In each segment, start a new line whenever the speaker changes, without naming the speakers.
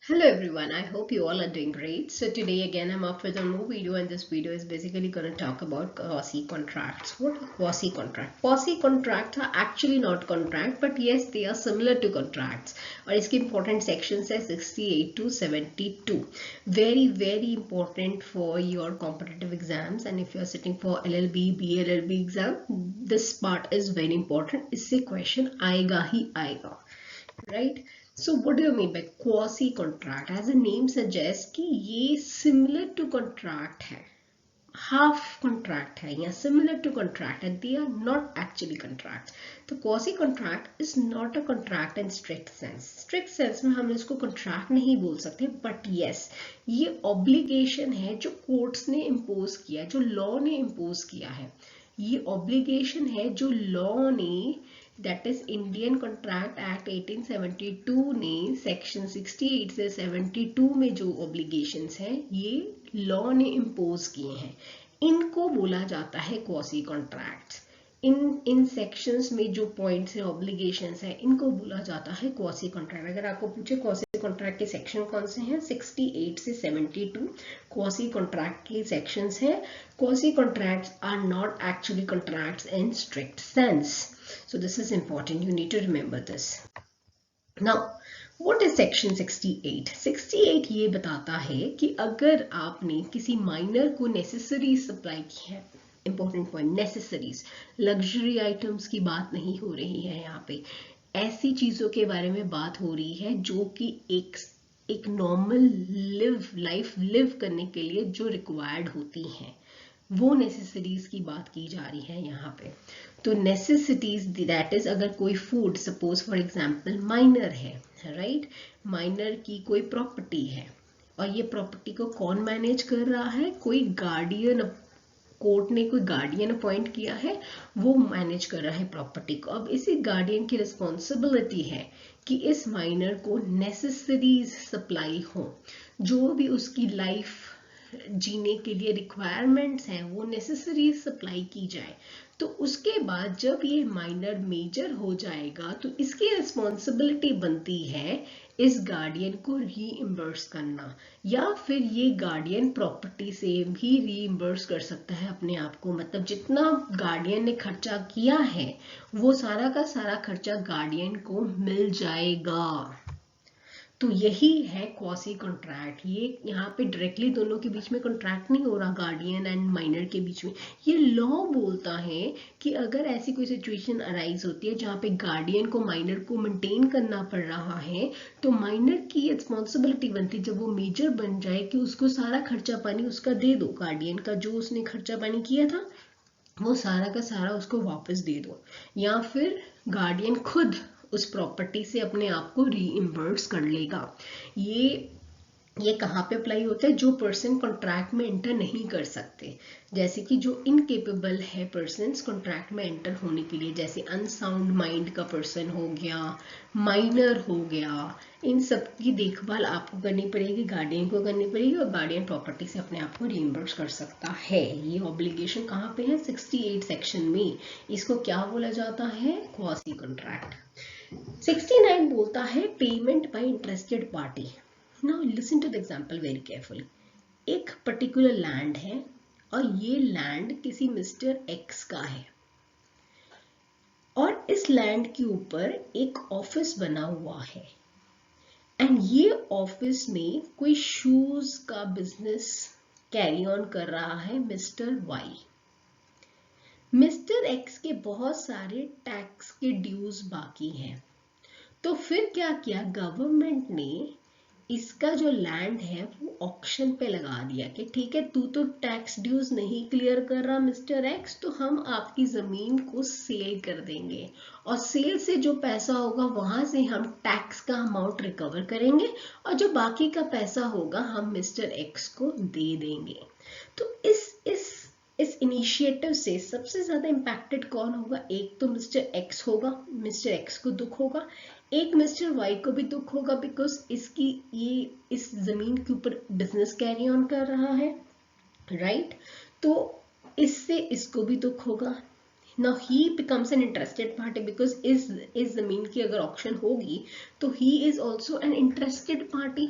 Hello everyone, I hope you all are doing great. So today again I'm up with a new video, and this video is basically going to talk about quasi contracts. What are quasi contract? Quasi contracts are actually not contract, but yes they are similar to contracts. और इसके important sections है 68 to 72. Very important for your competitive exams, and if you are sitting for LLB, BLLB exam, this part is very important. इससे question आएगा ही आएगा. Right? So what do you mean by quasi contract? As the name suggests कि ये similar to contract है, half contract है या similar to contract है, they are not actually contracts. तो quasi contract is not a contract in strict sense. Strict sense में हम इसको contract नहीं बोल सकते, but yes ये obligation है जो courts ने impose किया, जो law ने impose किया है. ये obligation है जो law ने, that is Indian contract act 1872 ने सेक्शन 68 से 72 में जो ऑब्लिगेशंस हैं ये लॉ ने इम्पोज किए हैं, इनको बोला जाता है क्वासी कॉन्ट्रैक्ट्स. इन सेक्शंस में जो पॉइंट्स है, ऑब्लिगेशंस है, इनको बोला जाता है क्वासी कॉन्ट्रैक्ट. अगर आपको पूछे क्वासी कॉन्ट्रैक्ट के सेक्शन कौन से हैं, 68 से 72 क्वासी कॉन्ट्रैक्ट के सेक्शंस हैं. Quasi contracts are not actually contracts in strict sense. So this is important, you need to remember this. Now what is section 68? 68 ये बताता है कि अगर आपने किसी माइनर को नेसेसरीज सप्लाई की है, important point, necessaries, luxury items की बात नहीं हो रही है यहाँ पे, ऐसी चीजों के बारे में बात हो रही है जो कि एक नॉर्मल लाइफ लिव करने के लिए जो रिक्वायर्ड होती हैं, वो नेसेसरीज की बात की जा रही है यहाँ पे. तो नेसेसिटीज दैट इज, अगर कोई food, suppose for example minor है, राइट, माइनर की कोई प्रॉपर्टी है और ये प्रॉपर्टी को कौन मैनेज कर रहा है, कोई गार्डियन, कोर्ट ने कोई गार्डियन अपॉइंट किया है, वो मैनेज कर रहा है प्रॉपर्टी को. अब इसी गार्डियन की रिस्पॉन्सिबिलिटी है कि इस माइनर को नेसेसरीज सप्लाई हो, जो भी उसकी लाइफ जीने के लिए रिक्वायरमेंट्स हैं वो नेसेसरी सप्लाई की जाए. तो उसके बाद जब ये माइनर मेजर हो जाएगा तो इसकी रिस्पॉन्सिबिलिटी बनती है इस गार्डियन को रीइम्बर्स करना, या फिर ये गार्डियन प्रॉपर्टी से भी रीइम्बर्स कर सकता है अपने आप को. मतलब जितना गार्डियन ने खर्चा किया है वो सारा का सारा खर्चा गार्डियन को मिल जाएगा. तो यही है क्वासी कॉन्ट्रैक्ट. ये यहाँ पे डायरेक्टली दोनों के बीच में कॉन्ट्रैक्ट नहीं हो रहा, गार्डियन एंड माइनर के बीच में. ये लॉ बोलता है कि अगर ऐसी कोई सिचुएशन अराइज होती है जहाँ पे गार्डियन को माइनर को मेंटेन करना पड़ रहा है, तो माइनर की रिस्पॉन्सिबिलिटी बनती है जब वो मेजर बन जाए कि उसको सारा खर्चा पानी उसका दे दो, गार्डियन का जो उसने खर्चा पानी किया था वो सारा का सारा उसको वापस दे दो, या फिर गार्डियन खुद उस प्रॉपर्टी से अपने आप को रीइम्बर्स कर लेगा. ये कहाँ पे अप्लाई होता है, जो पर्सन कॉन्ट्रैक्ट में एंटर नहीं कर सकते, जैसे कि जो इनकेपेबल है पर्सन्स कॉन्ट्रैक्ट में एंटर होने के लिए, जैसे अनसाउंड माइंड का पर्सन हो गया, माइनर हो गया, इन सब की देखभाल आपको करनी पड़ेगी, गार्डियन को करनी पड़ेगी, और गार्डियन प्रॉपर्टी से अपने आप को रीइम्बर्स कर सकता है. ये ऑब्लिगेशन कहाँ पे है, 68 सेक्शन में. इसको क्या बोला जाता है, क्वासी कॉन्ट्रैक्ट. 69 बोलता है payment by interested party. Now listen to the example very carefully. एक पर्टिकुलर लैंड है और ये लैंड किसी मिस्टर एक्स का है, और इस लैंड के ऊपर एक ऑफिस बना हुआ है, एंड ये ऑफिस में कोई शूज का बिजनेस कैरी ऑन कर रहा है मिस्टर वाई. मिस्टर एक्स के बहुत सारे टैक्स के ड्यूज बाकी हैं. तो फिर क्या किया, गवर्नमेंट ने इसका जो लैंड है वो ऑक्शन पे लगा दिया कि ठीक है, तू तो टैक्स ड्यूज नहीं क्लियर कर रहा मिस्टर एक्स, तो हम आपकी जमीन को सेल कर देंगे, और सेल से जो पैसा होगा वहां से हम टैक्स का अमाउंट रिकवर करेंगे, और जो बाकी का पैसा होगा हम मिस्टर एक्स को दे देंगे. तो इस इनिशिएटिव से सबसे ज्यादा इंपैक्टेड कौन होगा, एक तो मिस्टर एक्स होगा, मिस्टर एक्स को दुख होगा, एक मिस्टर वाई को भी दुख होगा, बिकॉज ये इस जमीन के ऊपर बिजनेस कैरी ऑन कर रहा है, राइट. तो इससे इसको भी दुख होगा. Now he becomes an interested party because इस जमीन की अगर ऑक्शन होगी तो he is also an interested party.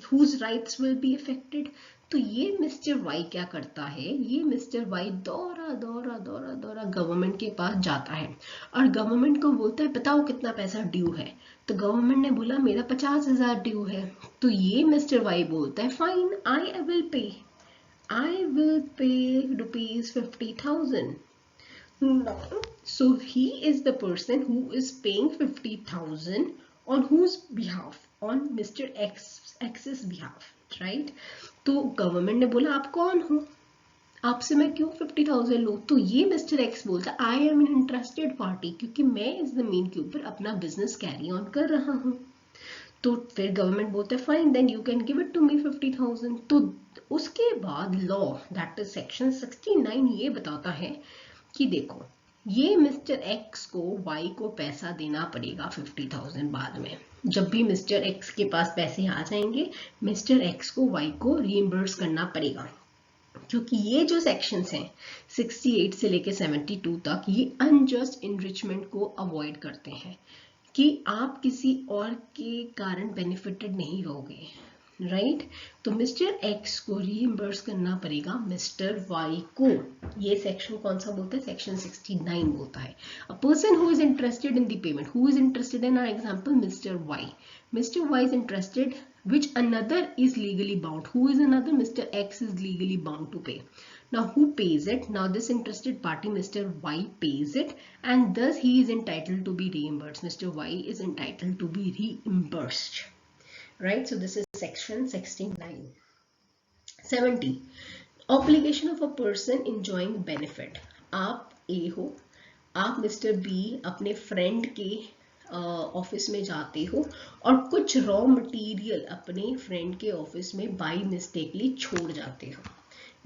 whose rights will be affected. तो ये मिस्टर वाई क्या करता है, ये मिस्टर वाई दौरा दौरा दौरा दौरा गवर्नमेंट के पास जाता है और गवर्नमेंट को बोलता है बताओ कितना पैसा ड्यू है। तो गवर्नमेंट ने बोला मेरा 50,000 ड्यू है। तो ये मिस्टर वाई बोलता है fine I will pay rupees 50,000. So he is the person who is paying 50,000 on whose behalf? On Mr. X's behalf, right? तो गवर्नमेंट ने बोला आप कौन हो, आपसे मैं क्यों 50,000 लूं? तो ये मिस्टर एक्स बोलता है I am an interested party, क्योंकि मैं इस जमीन के ऊपर अपना बिजनेस कैरी ऑन कर रहा हूं। तो फिर गवर्नमेंट बोलता है fine then you can give it to me 50,000. तो उसके बाद लॉ दैट इज सेक्शन 69 ये बताता है कि देखो ये मिस्टर एक्स को वाई को पैसा देना पड़ेगा 50,000 बाद में। जब भी मिस्टर एक्स के पास पैसे आ जाएंगे मिस्टर एक्स को वाई को रीइंबर्स करना पड़ेगा, क्योंकि ये जो सेक्शंस हैं 68 से लेके 72 तक ये अनजस्ट इनरिचमेंट को अवॉइड करते हैं कि आप किसी और के कारण बेनिफिटेड नहीं रहोगे, राइट? तो मिस्टर एक्स को रीइंबर्स करना पड़ेगा मिस्टर वाई को। ये सेक्शन कौन सा बोलता है? सेक्शन 69 बोलता है a person who is interested in the payment, who is interested in our example mister Y is interested which another is legally bound. Who is another? Mr. X is legally bound to pay. Now who pays it? Now this interested party Mr. Y pays it and thus he is entitled to be reimbursed. Mr. Y is entitled to be reimbursed. Right? So this is section 69. 70. Obligation of a person enjoying benefit. आप A हो, आप Mr. B अपने friend के office में जाते हो और कुछ रॉ मटेरियल अपने फ्रेंड के ऑफिस में बाय मिस्टेकली छोड़ जाते हो।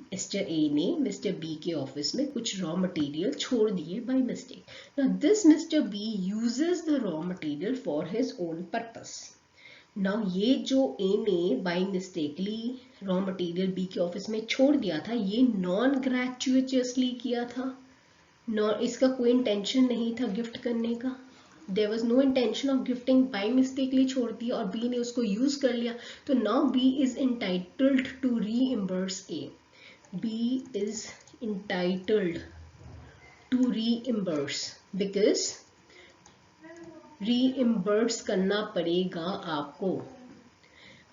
मिस्टर ए ने मिस्टर बी के ऑफिस में कुछ रॉ मटेरियल छोड़ दिए by mistake. Now this mister B uses the raw material for his own purpose. Now ये जो ए ने by mistakenly raw material B के ऑफिस में छोड़ दिया था ये नॉन ग्रेचुइटसली किया था, इसका कोई इंटेंशन नहीं था गिफ्ट करने का। There was no intention of gifting, by mistakenly छोड़ दिया और B ने उसको यूज कर लिया। तो now B is entitled to reimburse A. B is entitled to reimburse because reimburse करना पड़ेगा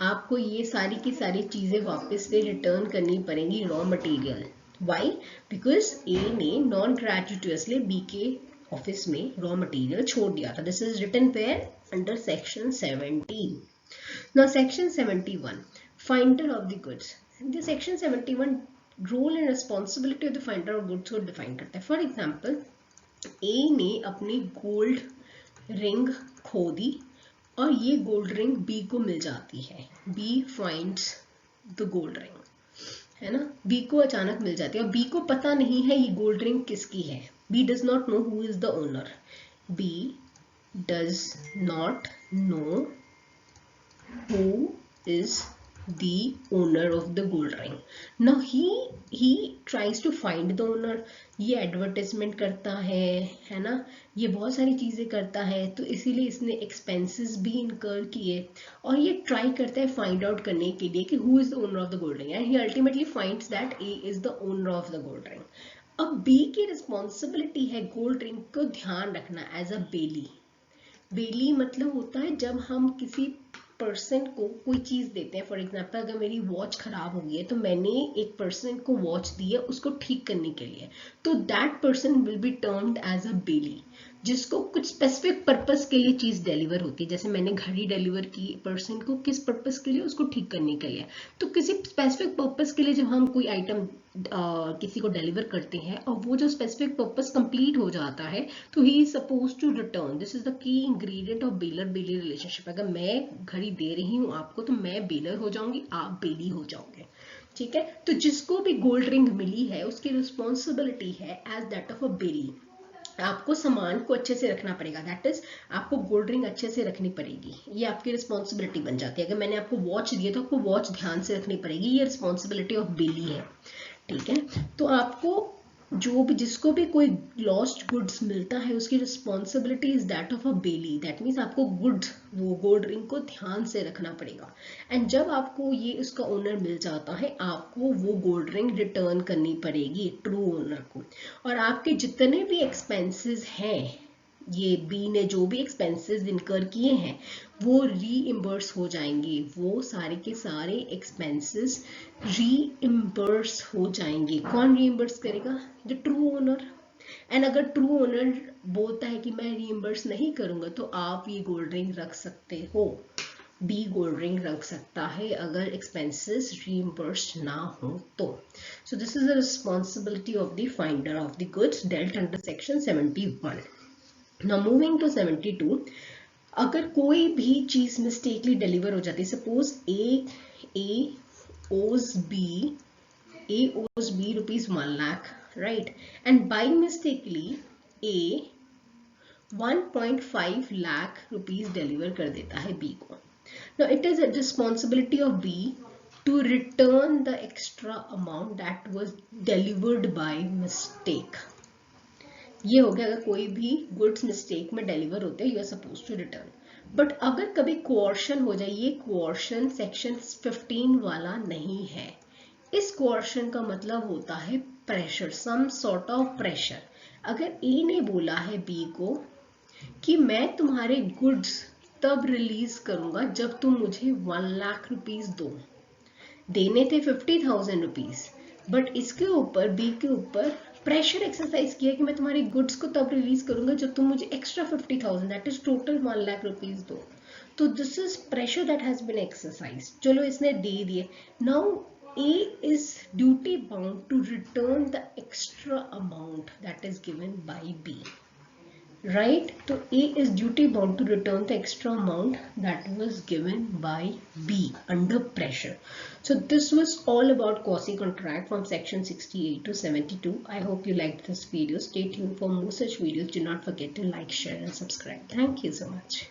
आपको ये सारी की सारी चीजें वापस से रिटर्न करनी पड़ेंगी raw material. Why? Because A ने नॉन ग्रेचुइटसली B के ऑफिस में रॉ मटेरियल छोड़ दिया था। This is written where under section 70. Now section 71 finder of the goods. The section 71 role and responsibility of the finder of goods को define करता है। For example ए ने अपनी गोल्ड रिंग खो दी और ये गोल्ड रिंग बी को मिल जाती है। B finds the gold ring, है ना, बी को अचानक मिल जाती है और बी को पता नहीं है ये गोल्ड रिंग किसकी है। B does not know who is the owner. B does not know who is the owner of the gold ring. Now he tries to find the owner. ये एडवर्टाइजमेंट करता है ना, ये बहुत सारी चीजें करता है, तो इसीलिए इसने एक्सपेंसेस भी इनकर किए और ये ट्राई करता है फाइंड आउट करने के लिए कि who is the owner of the gold ring and he ultimately finds that A is the owner of the gold ring. अब बी की रिस्पॉन्सिबिलिटी है गोल्ड रिंग को ध्यान रखना एज अ बेली। बेली मतलब होता है जब हम किसी पर्सन को कोई चीज देते हैं। फॉर एग्जांपल अगर मेरी वॉच खराब हो गई है तो मैंने एक पर्सन को वॉच दी है उसको ठीक करने के लिए, तो that person will be termed as a bailee, जिसको कुछ स्पेसिफिक पर्पस के लिए चीज डिलीवर होती है। जैसे मैंने घड़ी डिलीवर की पर्सन को, किस पर्पस के लिए? उसको ठीक करने के लिए। तो किसी स्पेसिफिक पर्पस के लिए जब हम कोई आइटम किसी को डिलीवर करते हैं और वो जो स्पेसिफिक पर्पस कंप्लीट हो जाता है तो he is suppose to return. This is the key ingredient of bailor bailee relationship. अगर मैं घड़ी दे रही हूँ आपको तो मैं बेलर हो जाऊंगी, आप बेली हो जाओगे, ठीक है। तो जिसको भी गोल्ड रिंग मिली है उसकी रिस्पॉन्सिबिलिटी है एज दैट ऑफ अ बेली। आपको सामान को अच्छे से रखना पड़ेगा, दैट इज आपको गोल्ड रिंग अच्छे से रखनी पड़ेगी, ये आपकी रिस्पॉन्सिबिलिटी बन जाती है। अगर मैंने आपको वॉच दी है तो आपको वॉच ध्यान से रखनी पड़ेगी, ये रिस्पॉन्सिबिलिटी ऑफ बेली है, ठीक है। तो आपको जो भी जिसको भी कोई लॉस्ट गुड्स मिलता है उसकी responsibility is that of a bailee. That means आपको गुड्स वो गोल्ड रिंग को ध्यान से रखना पड़ेगा। एंड जब आपको ये उसका ओनर मिल जाता है आपको वो गोल्ड रिंग रिटर्न करनी पड़ेगी ट्रू ओनर को। और आपके जितने भी एक्सपेंसेस हैं, ये बी ने जो भी एक्सपेंसेस इनकर किए हैं वो रीइम्बर्स हो जाएंगे। वो सारे के सारे एक्सपेंसेस रीइम्बर्स हो जाएंगे। कौन रीइम्बर्स करेगा? The true owner. एंड अगर ट्रू ओनर बोलता है कि मैं रीइम्बर्स नहीं करूंगा तो आप ये गोल्ड रिंग रख सकते हो। बी गोल्ड रिंग रख सकता है अगर एक्सपेंसेस रीइम्बर्स ना हो तो। So this is the responsibility of the finder of the goods dealt under section 71। Now moving to 72, अगर कोई भी चीज मिस्टेकली डिलीवर हो जाती है, suppose A owes B rupees 1 lakh, right, and by mistakenly A 1.5 lakh rupees deliver कर देता है बी को। Now it is a responsibility of B to return the extra amount that was delivered by mistake. ये हो गया अगर कोई भी गुड्स मिस्टेक में डिलीवर होते हैं you are suppose to return. But अगर कभी कोऑर्शन हो जाए, ये कोऑर्शन सेक्शन 15 वाला नहीं है। इस कोऑर्शन का मतलब होता है pressure, some sort of pressure. अगर ए ने बोला है बी को कि मैं तुम्हारे गुड्स तब रिलीज करूंगा जब तुम मुझे 1 लाख रुपीज दो, देने थे 50,000 रुपीज, बट इसके ऊपर बी के ऊपर प्रेशर एक्सरसाइज किया कि मैं तुम्हारी गुड्स को तब रिलीज करूंगा जब तुम मुझे extra 50,000 that is total 1 lakh rupees दो। तो this is pressure that has been exercise. चलो इसने दे दिए। Now A is duty bound to return the extra amount that is given by B, right? So A is duty bound to return the extra amount that was given by B under pressure. So this was all about quasi contract from section 68 to 72. I hope you liked this video. Stay tuned for more such videos. Do not forget to like, share and subscribe. Thank you so much.